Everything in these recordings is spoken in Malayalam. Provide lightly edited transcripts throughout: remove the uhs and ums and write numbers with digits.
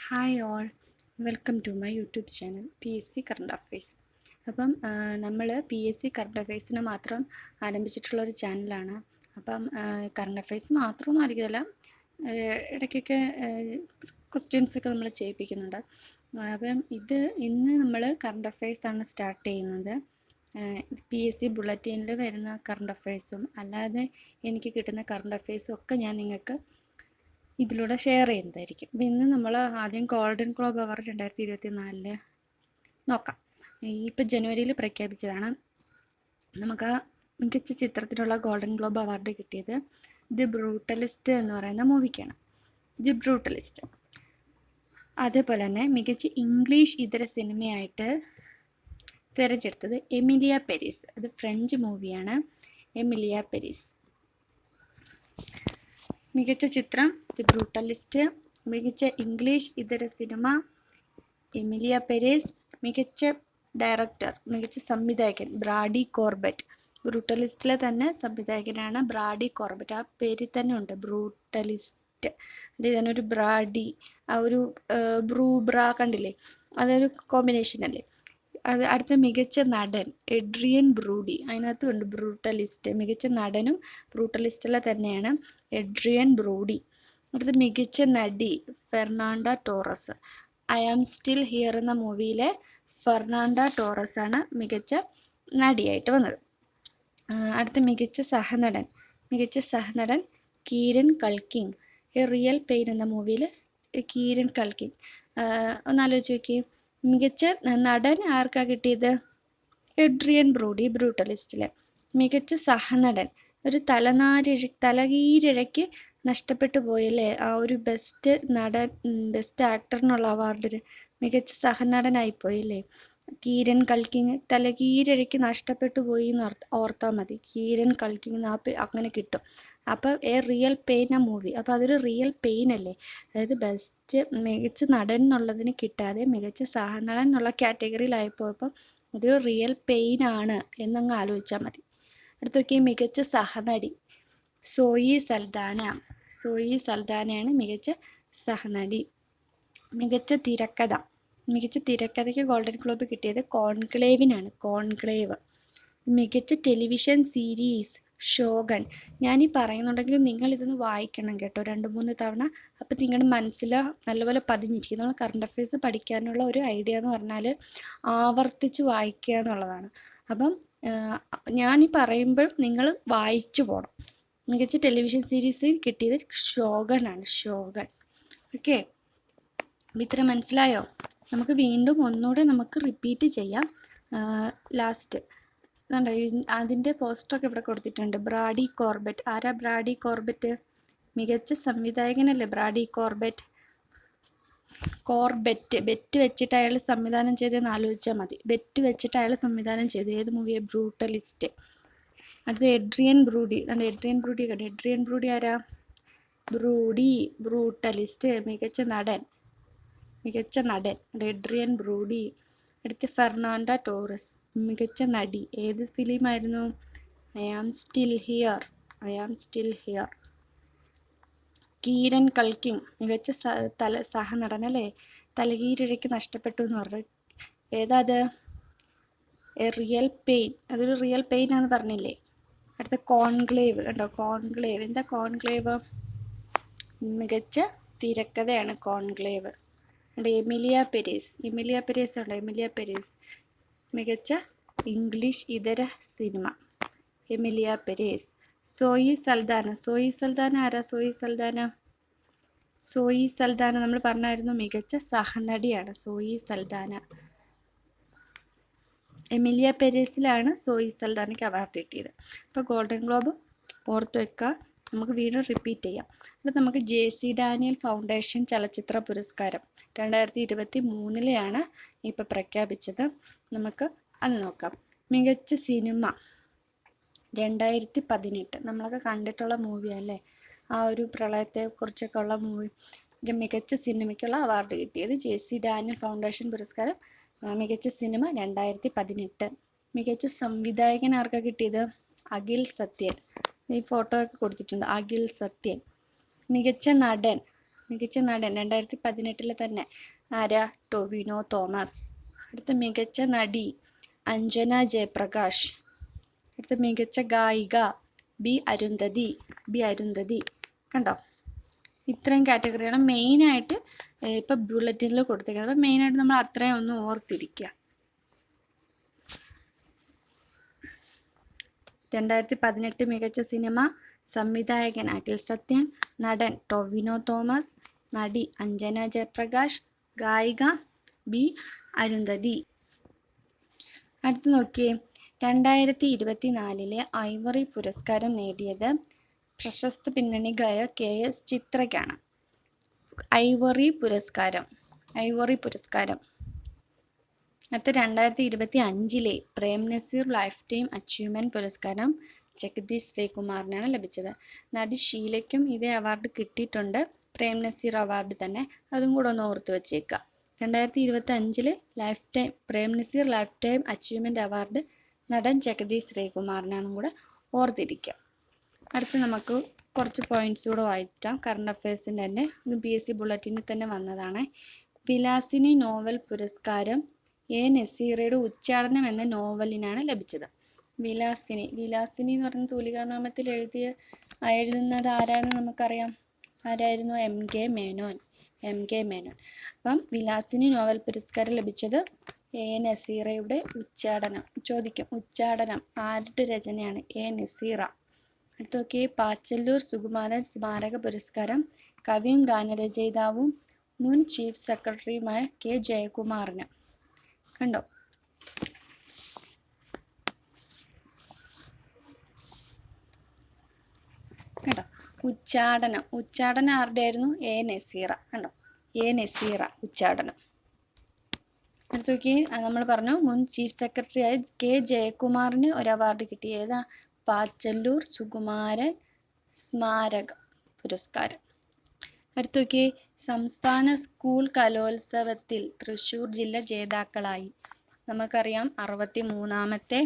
Hi all, welcome to my YouTube channel PSC current affairs. അപ്പം നമ്മൾ PSC കറണ്ട് അഫയേഴ്സിന് മാത്രം ആരംഭിച്ചിട്ടുള്ളൊരു ചാനലാണ്. അപ്പം കറണ്ട് അഫയേഴ്സ് മാത്രമൊന്നും ആയിരിക്കില്ല, ഇടയ്ക്കൊക്കെ ക്വസ്റ്റ്യൻസൊക്കെ നമ്മൾ ചെയ്യിപ്പിക്കുന്നുണ്ട്. അപ്പം ഇന്ന് നമ്മൾ കറണ്ട് അഫയേഴ്സാണ് സ്റ്റാർട്ട് ചെയ്യുന്നത്. PSC ബുള്ളറ്റിനിൽ വരുന്ന കറണ്ട് അഫയേഴ്സും അല്ലാതെ എനിക്ക് കിട്ടുന്ന കറണ്ട് അഫയേഴ്സും ഒക്കെ ഞാൻ നിങ്ങൾക്ക് ഇതിലൂടെ ഷെയർ ചെയ്യുന്നതായിരിക്കും. അപ്പം ഇന്ന് നമ്മൾ ആദ്യം ഗോൾഡൻ ഗ്ലോബ് അവാർഡ് 2024 നോക്കാം. ഇപ്പം ജനുവരിയിൽ പ്രഖ്യാപിച്ചതാണ്. നമുക്ക് മികച്ച ചിത്രത്തിനുള്ള ഗോൾഡൻ ഗ്ലോബ് അവാർഡ് കിട്ടിയത് ദി ബ്രൂട്ടലിസ്റ്റ് എന്ന് പറയുന്ന മൂവിക്കാണ്. The brutalist. അതേപോലെ തന്നെ മികച്ച ഇംഗ്ലീഷ് ഇതര സിനിമയായിട്ട് തിരഞ്ഞെടുത്തത് എമിലിയ പെരീസ്. അത് ഫ്രഞ്ച് മൂവിയാണ്, എമിലിയ പെരീസ്. മികച്ച ചിത്രം ദി ബ്രൂട്ടലിസ്റ്റ്. മികച്ച ഇംഗ്ലീഷ് ഇതര സിനിമ എമിലിയ പെരീസ്. മികച്ച ഡയറക്ടർ, മികച്ച സംവിധായകൻ ബ്രാഡി കോർബറ്റ്. ബ്രൂട്ടലിസ്റ്റിലെ തന്നെ സംവിധായകനാണ് ബ്രാഡി കോർബറ്റ്. ആ പേരിൽ തന്നെ ഉണ്ട് ബ്രൂട്ടലിസ്റ്റ്. അതിൽ തന്നെ ഒരു ബ്രാഡി, ആ ഒരു ബ്രാ കണ്ടില്ലേ, അതൊരു കോമ്പിനേഷൻ അല്ലേ. അടുത്ത മികച്ച നടൻ എഡ്രിയൻ ബ്രൂഡി. അതിനകത്തും ഉണ്ട് ബ്രൂട്ടലിസ്റ്റ്. മികച്ച നടനും ബ്രൂട്ടലിസ്റ്റിലെ തന്നെയാണ് എഡ്രിയൻ ബ്രൂഡി. അടുത്ത മികച്ച നടി Fernanda Torres. I am still here എന്ന മൂവിയിലെ ഫെർണാണ്ട ടോറസ് ആണ് മികച്ച നടിയായിട്ട് വന്നത്. അടുത്ത മികച്ച സഹനടൻ കീരൻ കൾക്കിങ്. എ റിയൽ പെയിൻ എന്ന മൂവിയിൽ കീരൻ കൾക്കിങ്. ഒന്നാലോചിച്ച് നോക്കി, മികച്ച നടൻ ആർക്കാ കിട്ടിയത്? എഡ്രിയൻ ബ്രൂഡി, ബ്രൂട്ടലിസ്റ്റിലെ. മികച്ച സഹനടൻ, ഒരു തലകീരിഴയ്ക്ക് നഷ്ടപ്പെട്ടു പോയല്ലേ ആ ഒരു ബെസ്റ്റ് നടൻ, ബെസ്റ്റ് ആക്ടറിനുള്ള അവാർഡിന് മികച്ച സഹനടനായിപ്പോയില്ലേ കീരൻ കൾക്കിങ്. തലകീരിഴയ്ക്ക് നഷ്ടപ്പെട്ടു പോയി എന്ന് ഓർത്താൽ മതി. കീരൻ കൾക്കിങ് അങ്ങനെ കിട്ടും. അപ്പം എ റിയൽ പെയിൻ ആ മൂവി. അപ്പോൾ അതൊരു റിയൽ പെയിൻ അല്ലേ. അതായത് ബെസ്റ്റ് മികച്ച നടൻ എന്നുള്ളതിന് കിട്ടാതെ മികച്ച സഹനടൻ എന്നുള്ള കാറ്റഗറിയിലായിപ്പോയപ്പം അതൊരു റിയൽ പെയിൻ ആണ് എന്നങ്ങ് ആലോചിച്ചാൽ മതി. അടുത്ത നോക്കി, മികച്ച സഹനടി സോയി സൽദാന. സോയി സൽദാനയാണ് മികച്ച സഹനടി. മികച്ച തിരക്കഥയ്ക്ക് ഗോൾഡൻ ഗ്ലോബ് കിട്ടിയത് കോൺക്ലേവിനാണ്, കോൺക്ലേവ്. മികച്ച ടെലിവിഷൻ സീരീസ് ഷോഗൺ. ഞാനീ പറയുന്നുണ്ടെങ്കിലും നിങ്ങൾ ഇതൊന്ന് വായിക്കണം കേട്ടോ, 2-3 തവണ. അപ്പം നിങ്ങളുടെ മനസ്സിൽ നല്ലപോലെ പതിഞ്ഞിരിക്കും. നമ്മൾ കറണ്ട് അഫയേഴ്സ് പഠിക്കാനുള്ള ഒരു ഐഡിയ എന്ന് പറഞ്ഞാൽ ആവർത്തിച്ച് വായിക്കുക എന്നുള്ളതാണ്. അപ്പം ഞാനീ പറയുമ്പോൾ നിങ്ങൾ വായിച്ചു പോകണം. മികച്ച ടെലിവിഷൻ സീരീസ് കിട്ടിയത് ഷോഗൺ ആണ്, ഷോഗൺ. ഓക്കെ, ഇത്ര മനസ്സിലായോ? നമുക്ക് വീണ്ടും ഒന്നുകൂടെ നമുക്ക് റിപ്പീറ്റ് ചെയ്യാം. ലാസ്റ്റ് അതിൻ്റെ പോസ്റ്ററൊക്കെ ഇവിടെ കൊടുത്തിട്ടുണ്ട്. Brady Corbett. ആരാ ബ്രാഡി കോർബറ്റ്? മികച്ച സംവിധായകനല്ലേ ബ്രാഡി കോർബറ്റ്. ബെറ്റ് വെച്ചിട്ട് അയാൾ സംവിധാനം ചെയ്തതെന്ന് ആലോചിച്ചാൽ മതി. ബെറ്റ് വെച്ചിട്ട് അയാൾ സംവിധാനം ചെയ്തു. ഏത് മൂവിയെ? ബ്രൂട്ടലിസ്റ്റ്. അടുത്ത എഡ്രിയൻ ബ്രൂഡി. എഡ്രിയൻ ബ്രൂഡി കണ്ടു. എഡ്രിയൻ ബ്രൂഡി ആരാ? ബ്രൂട്ടലിസ്റ്റ്. മികച്ച നടൻ എഡ്രിയൻ ബ്രൂഡി. അടുത്ത് ഫെർണാണ്ട ടോറസ്, മികച്ച നടി. ഏത് ഫിലിമായിരുന്നു? I am still here. Kieran Culkin, മികച്ച സഹനടൻ അല്ലേ. തലകീരിഴയ്ക്ക് നഷ്ടപ്പെട്ടു എന്ന് പറഞ്ഞത് ഏതാ? അത് എ റിയൽ പെയിൻ. അതൊരു റിയൽ പെയിൻ ആണെന്ന് പറഞ്ഞില്ലേ. അടുത്ത കോൺക്ലേവ് കണ്ടോ, കോൺക്ലേവ്. എന്താ കോൺക്ലേവ്? മികച്ച തിരക്കഥയാണ് കോൺക്ലേവ്. എമിലിയ പെരീസ് മികച്ച ഇംഗ്ലീഷ് ഇതര സിനിമ എമിലിയ പെരീസ്. സോയി സൽദാന ആരാ? സോയി സൽദാന നമ്മൾ പറഞ്ഞായിരുന്നു മികച്ച സഹനടിയാണ് സോയി സൽദാന. എമിലിയ പെരീസിലാണ് സോയി സൽദാനയ്ക്ക് അവാർഡ് കിട്ടിയത്. അപ്പോൾ ഗോൾഡൻ ഗ്ലോബ് ഓർത്ത് വെക്കുക. നമുക്ക് വീണ്ടും റിപ്പീറ്റ് ചെയ്യാം. അപ്പോൾ നമുക്ക് JC ഡാനിയൽ ഫൗണ്ടേഷൻ ചലച്ചിത്ര പുരസ്കാരം 2023 ഇപ്പോൾ പ്രഖ്യാപിച്ചത്. നമുക്ക് അത് നോക്കാം. മികച്ച സിനിമ 2018 നമ്മളൊക്കെ കണ്ടിട്ടുള്ള മൂവിയല്ലേ, ആ ഒരു പ്രളയത്തെക്കുറിച്ചൊക്കെ ഉള്ള മൂവി. മികച്ച സിനിമയ്ക്കുള്ള അവാർഡ് കിട്ടിയത് JC ഡാനിയൽ ഫൗണ്ടേഷൻ പുരസ്കാരം മികച്ച സിനിമ 2018. മികച്ച സംവിധായകൻ ആർക്കാ കിട്ടിയത്? അഖിൽ സത്യൻ. ഈ ഫോട്ടോ ഒക്കെ കൊടുത്തിട്ടുണ്ട്, അഖിൽ സത്യൻ. മികച്ച നടൻ മികച്ച നടൻ 2018 തന്നെ ആരാ? ടൊവിനോ തോമസ്. അടുത്ത മികച്ച നടി അഞ്ജന ജയപ്രകാശ്. അടുത്ത മികച്ച ഗായിക ബി അരുന്ധതി. കണ്ടോ, ഇത്രയും കാറ്റഗറിയാണ് മെയിനായിട്ട് ഇപ്പം ബുള്ളറ്റിനിൽ കൊടുത്തിരിക്കുന്നത്. അപ്പം മെയിനായിട്ട് നമ്മൾ അത്രയും ഒന്ന് ഓർത്തിരിക്കുക. 2018 മികച്ച സിനിമ സംവിധായകൻ അഖിൽ സത്യൻ, നടൻ ടൊവിനോ തോമസ്, നടി അഞ്ജന ജയപ്രകാശ്, ഗായിക ബി അരുന്ധതി. അടുത്ത് നോക്കിയേ, 2024 ഐവറി പുരസ്കാരം നേടിയത് പ്രശസ്ത പിന്നണി ഗായക KS ചിത്രയ്ക്കാണ്. ഐവറി പുരസ്കാരം. അടുത്ത 2025 Prem Nazir lifetime achievement പുരസ്കാരം ജഗദീഷ് ശ്രീകുമാറിനാണ് ലഭിച്ചത്. നടി ഷീലയ്ക്കും ഇതേ അവാർഡ് കിട്ടിയിട്ടുണ്ട്, പ്രേം നസീർ അവാർഡ് തന്നെ. അതും കൂടെ ഒന്ന് ഓർത്ത് വച്ചേക്കുക. 2025 Prem Nazir lifetime achievement award നടൻ ജഗദീഷ് ശ്രീകുമാറിനാണെന്നും കൂടെ ഓർത്തിരിക്കുക. അടുത്ത് നമുക്ക് കുറച്ച് പോയിന്റ്സ് കൂടെ വായിക്കാം. കറണ്ട് അഫയേഴ്സിൻ്റെ തന്നെ PSC ബുള്ളറ്റിനിൽ തന്നെ വന്നതാണ്. വിലാസിനി നോവൽ പുരസ്കാരം A. നസീറയുടെ ഉച്ചാടനം എന്ന നോവലിനാണ് ലഭിച്ചത്. വിലാസിനി എന്ന് പറയുന്ന തൂലികാനാമത്തിൽ എഴുതുന്നത് ആരാന്ന് നമുക്കറിയാം. ആരായിരുന്നു? MK മേനോൻ. അപ്പം വിലാസിനി നോവൽ പുരസ്കാരം ലഭിച്ചത് A. നസീറയുടെ ഉച്ചാടനം. ചോദിക്കും, ഉച്ചാടനം ആരുടെ രചനയാണ്? A. നസീറ. അടുത്തൊക്കെ പാച്ചല്ലൂർ സുകുമാരൻ സ്മാരക പുരസ്കാരം കവിയും ഗാനരചയിതാവും മുൻ ചീഫ് സെക്രട്ടറിയുമായ K. ജയകുമാറിന്. കണ്ടോ, ഉച്ചാടനം ആരുടെ ആയിരുന്നു? A. നസീറ. കണ്ടോ, A. നസീറ ഉച്ചാടനം. അടുത്ത് നോക്കി, നമ്മൾ പറഞ്ഞു മുൻ ചീഫ് സെക്രട്ടറി ആയ K. ജയകുമാറിന് ഒരു അവാർഡ് കിട്ടി. ഏതാ? പാച്ചല്ലൂർ സുകുമാരൻ സ്മാരക പുരസ്കാരം. അടുത്ത് നോക്കി, സംസ്ഥാന സ്കൂൾ കലോത്സവത്തിൽ തൃശ്ശൂർ ജില്ല ജേതാക്കളായി. നമുക്കറിയാം 63ാമത്തെ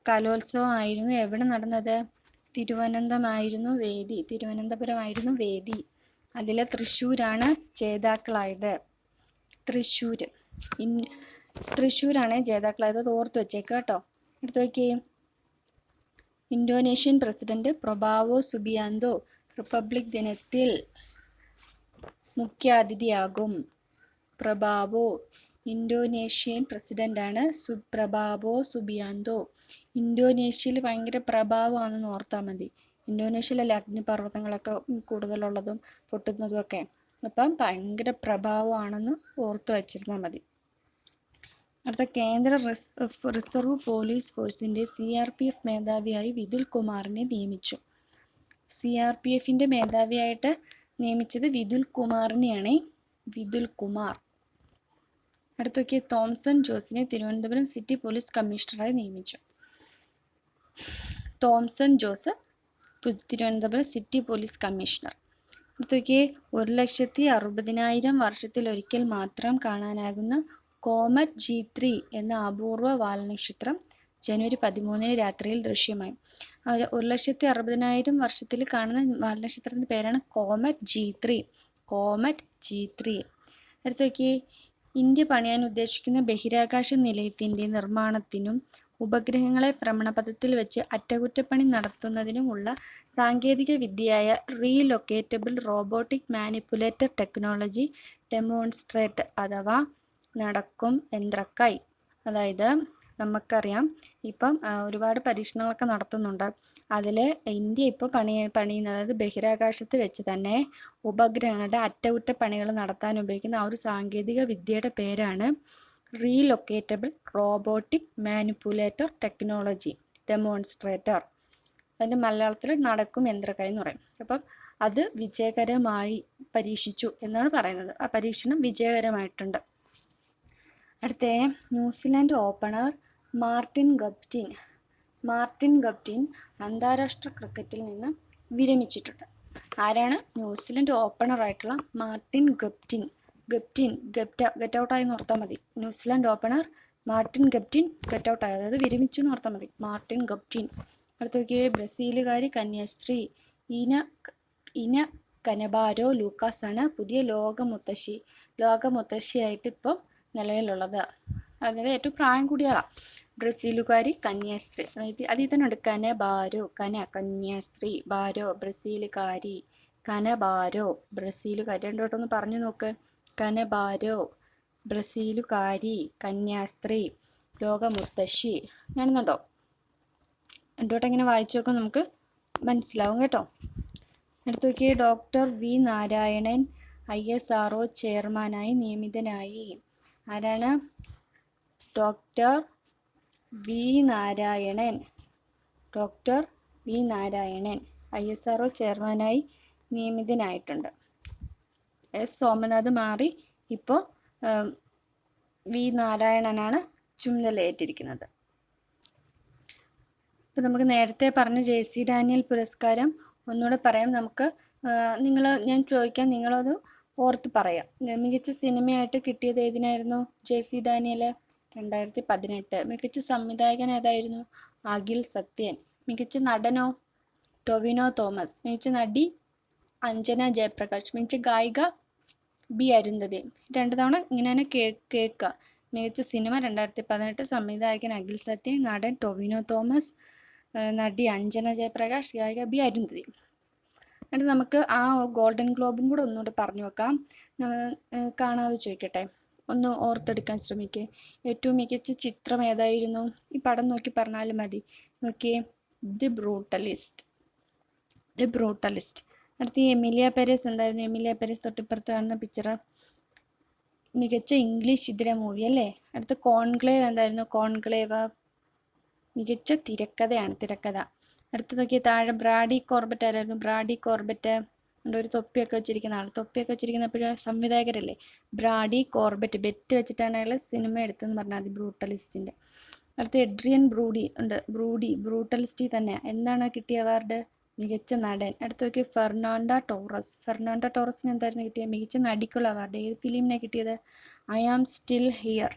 കലോത്സവമായിരുന്നു എവിടെ നടന്നത്? തിരുവനന്തപുരമായിരുന്നു വേദി. അതിൽ തൃശ്ശൂരാണ് ജേതാക്കളായത്. തൃശ്ശൂരാണ് ജേതാക്കളായത്. അത് ഓർത്ത് വെച്ചേക്ക് കേട്ടോ. അടുത്ത് നോക്കിയേ, ഇന്തോനേഷ്യൻ പ്രസിഡന്റ് പ്രൊബാവോ സുബിയാന്തോ റിപ്പബ്ലിക് ദിനത്തിൽ മുഖ്യാതിഥിയാകും. ഇന്തോനേഷ്യൻ പ്രസിഡന്റാണ് പ്രൊബാവോ സുബിയാന്തോ. ഇന്തോനേഷ്യയിൽ ഭയങ്കര പ്രഭാവമാണെന്ന് ഓർത്താൽ മതി. ഇന്തോനേഷ്യയിലല്ലേ അഗ്നിപർവ്വതങ്ങളൊക്കെ കൂടുതലുള്ളതും പൊട്ടുന്നതും ഒക്കെ. അപ്പം ഭയങ്കര പ്രഭാവമാണെന്ന് ഓർത്തു വച്ചിരുന്നാൽ മതി. അടുത്ത, കേന്ദ്ര റിസർവ് പോലീസ് ഫോഴ്സിൻ്റെ CRPF മേധാവിയായി വിതുൽ കുമാറിനെ നിയമിച്ചു. CRPFിൻ്റെ മേധാവിയായിട്ട് നിയമിച്ചത് വിതുൽ കുമാറിനെയാണ്. അടുത്തൊക്കെ, തോംസൺ ജോസിനെ തിരുവനന്തപുരം സിറ്റി പോലീസ് കമ്മീഷണറായി നിയമിച്ചു. Thomson Jose Thiruvananthapuram city police commissioner. അടുത്തൊക്കെ, 1,60,000 വർഷത്തിലൊരിക്കൽ മാത്രം കാണാനാകുന്ന കോമറ്റ് G3 എന്ന അപൂർവ വാൽനക്ഷത്രം ജനുവരി 13 രാത്രിയിൽ ദൃശ്യമായി. 1,60,000 വർഷത്തിൽ കാണുന്ന വാൽനക്ഷത്രത്തിൻ്റെ പേരാണ് കോമറ്റ് G3. അടുത്തൊക്കെ, ഇന്ത്യ പണിയാൻ ഉദ്ദേശിക്കുന്ന ബഹിരാകാശ നിലയത്തിൻ്റെ നിർമ്മാണത്തിനും ഉപഗ്രഹങ്ങളെ ഭ്രമണപഥത്തിൽ വെച്ച് അറ്റകുറ്റപ്പണി നടത്തുന്നതിനുമുള്ള സാങ്കേതിക വിദ്യയായ relocatable robotic manipulator technology demonstrate അഥവാ നടക്കും യന്ത്രക്കൈ. അതായത് നമുക്കറിയാം ഇപ്പം ഒരുപാട് പരീക്ഷണങ്ങളൊക്കെ നടത്തുന്നുണ്ട്. അതിൽ ഇന്ത്യ ഇപ്പോൾ പണിയുന്നത്, അതായത് ബഹിരാകാശത്ത് വെച്ച് തന്നെ ഉപഗ്രഹങ്ങളുടെ അറ്റകുറ്റപ്പണികൾ നടത്താൻ ഉപയോഗിക്കുന്ന ആ ഒരു സാങ്കേതിക വിദ്യയുടെ പേരാണ് relocatable robotic manipulator technology demonstrator. അതിൻ്റെ മലയാളത്തിൽ നടക്കും യന്ത്രക്കൈ എന്ന് പറയും. അപ്പം അത് വിജയകരമായി പരീക്ഷിച്ചു എന്നാണ് പറയുന്നത്. ആ പരീക്ഷണം വിജയകരമായിട്ടുണ്ട്. അടുത്ത, ന്യൂസിലാൻഡ് ഓപ്പണർ മാർട്ടിൻ ഗപ്റ്റിൻ അന്താരാഷ്ട്ര ക്രിക്കറ്റിൽ നിന്ന് വിരമിച്ചിട്ടുണ്ട്. ആരാണ്? ന്യൂസിലൻഡ് ഓപ്പണറായിട്ടുള്ള മാർട്ടിൻ ഗപ്റ്റിൻ. ഗെറ്റ് ഔട്ടായി എന്ന് ഓർത്താൽ മതി. New Zealand opener Martin Guptill get ഔട്ടായി, അതായത് വിരമിച്ചു എന്ന് ഓർത്താൽ മതി. Martin Guptill. അടുത്ത നോക്കിയേ, ബ്രസീലുകാരി കന്യാസ്ത്രീ ഇന കനബാരോ ലൂക്കാസ് ആണ് പുതിയ ലോകമുത്തശ്ശിയായിട്ട് ഇപ്പോൾ നിലവിലുള്ളത്. അതായത് ഏറ്റവും പ്രായം കൂടിയ ആളാണ്. ബ്രസീലുകാരി കന്യാസ്ത്രീ, അതിൽ തന്നെ ഉണ്ട് കനബാരോ, കന്യാസ്ത്രീ, ബാരോ ബ്രസീലുകാരി, കനബാരോ ബ്രസീലുകാരി. രണ്ടോട്ടൊന്ന് പറഞ്ഞു നോക്ക്. കനബാരോ ബ്രസീലുകാരി, കന്യാസ്ത്രീ, ലോകമുത്തശ്ശി. കാണുന്നുണ്ടോ? രണ്ടോട്ടം ഇങ്ങനെ വായിച്ചു നോക്കാം, നമുക്ക് മനസ്സിലാവും കേട്ടോ. അടുത്ത് നോക്കിയേ, ഡോക്ടർ വി നാരായണൻ ISRO ചെയർമാനായി നിയമിതനായി. ആരാണ്? Doctor V Narayanan. Doctor V Narayanan ISRO ചെയർമാനായി നിയമിതനായിട്ടുണ്ട്. S സോമനാഥ് മാറി ഇപ്പോൾ വി നാരായണനാണ് ചുമതലയേറ്റിരിക്കുന്നത്. അപ്പോൾ നമുക്ക് നേരത്തെ പറഞ്ഞ JC ഡാനിയൽ പുരസ്കാരം ഒന്നുകൂടെ പറയാം. ഞാൻ ചോദിക്കാം, നിങ്ങളത് ഓർത്ത് പറയാം. മികച്ച സിനിമയായിട്ട് കിട്ടിയത് ഏതിനായിരുന്നു? JC Daniel 2018. മികച്ച സംവിധായകൻ ഏതായിരുന്നു? അഖിൽ സത്യൻ. മികച്ച നടനോ? ടൊവിനോ തോമസ്. മികച്ച നടി അഞ്ജന ജയപ്രകാശ്. മികച്ച ഗായിക ബി അരുന്ധതി. 2 തവണ ഇങ്ങനെ തന്നെ കേൾക്കുക. മികച്ച സിനിമ 2018, സംവിധായകൻ അഖിൽ സത്യൻ, നടൻ ടൊവിനോ തോമസ്, നടി അഞ്ജന ജയപ്രകാശ്, ഗായിക ബി അരുന്ധതി. എന്നിട്ട് നമുക്ക് ആ ഗോൾഡൻ ഗ്ലോബും കൂടെ ഒന്നുകൂടെ പറഞ്ഞു വെക്കാം. കാണാതെ ചോദിക്കട്ടെ, ഒന്ന് ഓർത്തെടുക്കാൻ ശ്രമിക്കുക. ഏറ്റവും മികച്ച ചിത്രം ഏതായിരുന്നു? ഈ പടം നോക്കി പറഞ്ഞാലും മതി. നോക്കിയേ, ദി ബ്രൂട്ടലിസ്റ്റ്. അടുത്ത് എമിലിയ പെരേസ് എന്തായിരുന്നു? എമിലിയ പെരേസ് തൊട്ടിപ്പുറത്ത് കാണുന്ന പിക്ചർ മികച്ച ഇംഗ്ലീഷ് ഇതര മൂവി അല്ലേ. അടുത്ത് കോൺക്ലേവ് എന്തായിരുന്നു? കോൺക്ലേവ് മികച്ച തിരക്കഥ. അടുത്ത് നോക്കിയ താഴെ ബ്രാഡി കോർബറ്റ് ആരായിരുന്നു? ബ്രാഡി കോർബറ്റ് ഒരു തൊപ്പിയൊക്കെ വെച്ചിരിക്കുന്ന ആൾ. തൊപ്പിയൊക്കെ വെച്ചിരിക്കുന്നപ്പോഴും സംവിധായകരല്ലേ. ബ്രാഡി കോർബറ്റ് ബെറ്റ് വെച്ചിട്ടാണ് അയാൾ സിനിമ എടുത്തതെന്ന് പറഞ്ഞാൽ മതി, ബ്രൂട്ടലിസ്റ്റിൻ്റെ. അടുത്ത് എഡ്രിയൻ ബ്രൂഡി ഉണ്ട്. ബ്രൂട്ടലിസ്റ്റി തന്നെ. എന്താണ് കിട്ടിയ അവാർഡ്? മികച്ച നടൻ. അടുത്ത് നോക്കി ഫെർണാണ്ട ടോറസിന് എന്തായിരുന്നു കിട്ടിയത്? മികച്ച നടിക്കുള്ള അവാർഡ്. ഏത് ഫിലിമിനെ കിട്ടിയത്? I am still here.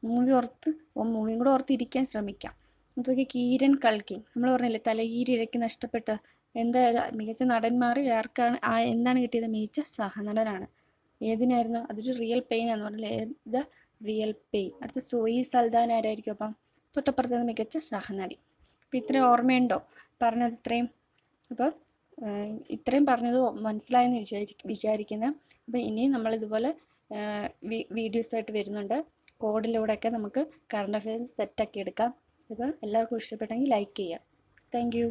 മൂവിയും കൂടെ ഓർത്തിരിക്കാൻ ശ്രമിക്കാം. നോക്കി കീരൻ കൽക്കി. നമ്മൾ പറഞ്ഞില്ലേ തലകീരി ഇരയ്ക്ക് നഷ്ടപ്പെട്ട. മികച്ച നടന്മാർ എന്താണ് കിട്ടിയത്? മികച്ച സഹനടനാണ്. ഏതിനായിരുന്നു? അതൊരു റിയൽ പെയിൻ എന്ന് പറഞ്ഞില്ലേ, ദ റിയൽ പെയിൻ. അടുത്ത സോയി സൽദാൻ ആരായിരിക്കും? അപ്പം തൊട്ടപ്പുറത്ത് മികച്ച സഹനടി. അപ്പം ഇത്രയും ഓർമ്മയുണ്ടോ പറഞ്ഞത്? അപ്പം ഇത്രയും പറഞ്ഞത് മനസ്സിലായെന്ന് വിചാരിക്കുന്നത്. അപ്പം ഇനിയും നമ്മളിതുപോലെ വീഡിയോസായിട്ട് വരുന്നുണ്ട്. കോഡിലൂടെയൊക്കെ നമുക്ക് കറണ്ട് അഫെയർസ് സെറ്റാക്കി എടുക്കാം. അപ്പം എല്ലാവർക്കും ഇഷ്ടപ്പെട്ടെങ്കിൽ ലൈക്ക് ചെയ്യാം. Thank you.